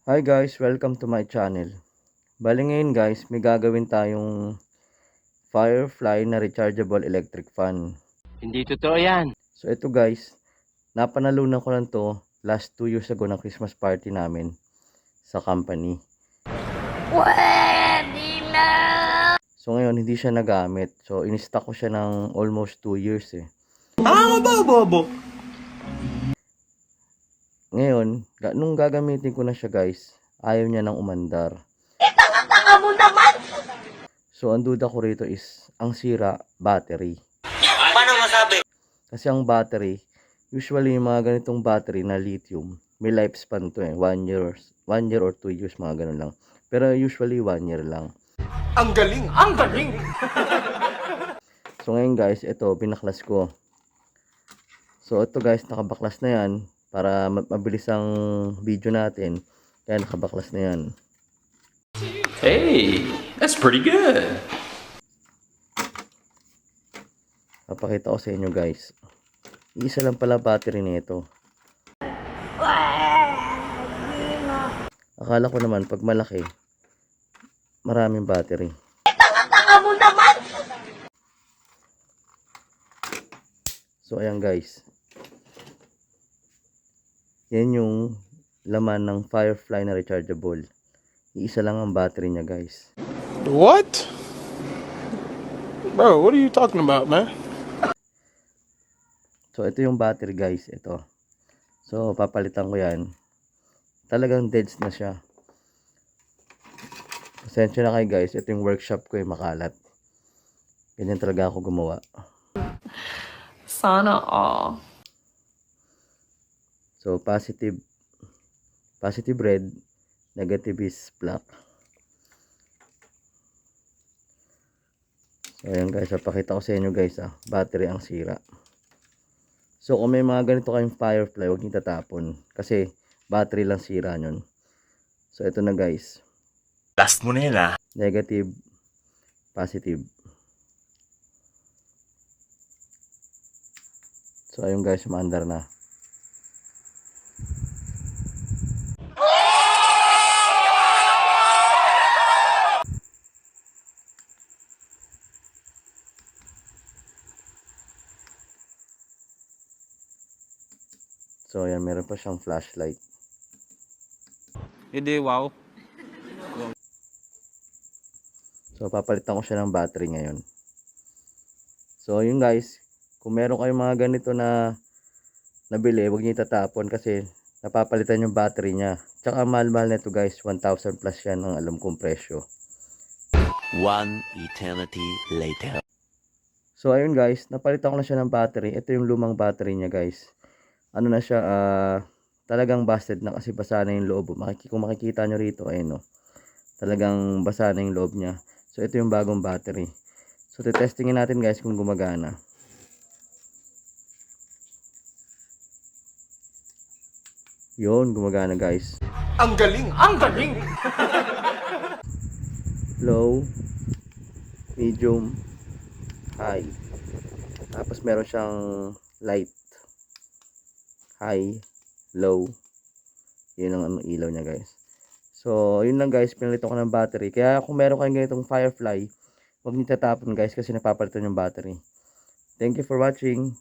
Hi guys, welcome to my channel. Bali ngayon guys, may gagawin tayong Firefly na rechargeable electric fan. Hindi totoo yan. So ito guys, napanalunan ko lang to last 2 years ago ng Christmas party namin sa company. Pwede na! So ngayon hindi siya nagamit. So in-stock ko siya ng almost 2 years eh. Bobo. Ngayon, nung gagamitin ko na siya guys, ayaw niya nang umandar. Tanga mo naman! So ang duda ko rito is, ang sira, battery. Paano masabi? Kasi ang battery, usually yung mga ganitong battery na lithium, may lifespan to eh, 1 year or 2 years, mga ganun lang. Pero usually 1 year lang. Ang galing! Ang galing! So ngayon guys, ito, binaklas ko. So ito guys, nakabaklas na yan, para mabilis ang video natin. Kaya nakabaklas na yan. Hey, that's pretty good. Papakita ko sa inyo guys. Isa lang pala battery nito. Akala ko naman pag malaki, maraming battery. Tanga mo naman! So ayan guys. Yan yung laman ng Firefly na rechargeable. Iisa lang ang battery niya guys. What? Bro, what are you talking about, man? So ito yung battery guys, ito. So papalitan ko yan. Talagang deads na siya. Pasensya na kayo guys, ito yung workshop ko yung makalat. Ganyan talaga ako gumawa. Sana all. So positive red, negative is black. So ayan guys, papakita ko sa inyo guys battery ang sira. So kung may mga ganito kayong Firefly, huwag niyo tatapon kasi battery lang sira nyon. So ito na guys. Last mo na yan Negative, positive. So ayun guys, maandar na. So ayan, meron pa siyang flashlight. Hindi, wow. So papalitan ko siya ng battery ngayon. So yun guys, kung meron kayong mga ganito na nabili, huwag niyo itatapon kasi napapalitan yung battery niya. Tsaka mahal-mahal na ito guys, 1,000 plus yan ang alam kong presyo. One eternity later. So ayun guys, napalitan ko na siya ng battery. Ito yung lumang battery niya guys. Ano na siya, talagang busted na kasi basa na yung loob. Kung makikita nyo rito, ayun o. Talagang basa na yung loob niya. So ito yung bagong battery. So testingin natin guys kung gumagana. Yun, gumagana guys. Ang galing! Ang galing! Low, medium, high. Tapos meron siyang light. High, low. Yun ang ilaw niya guys. So, yun lang guys, pinalitan ko ng battery. Kaya kung meron kayong ganitong Firefly, huwag niyo tatapon guys kasi napapalitan yung battery. Thank you for watching.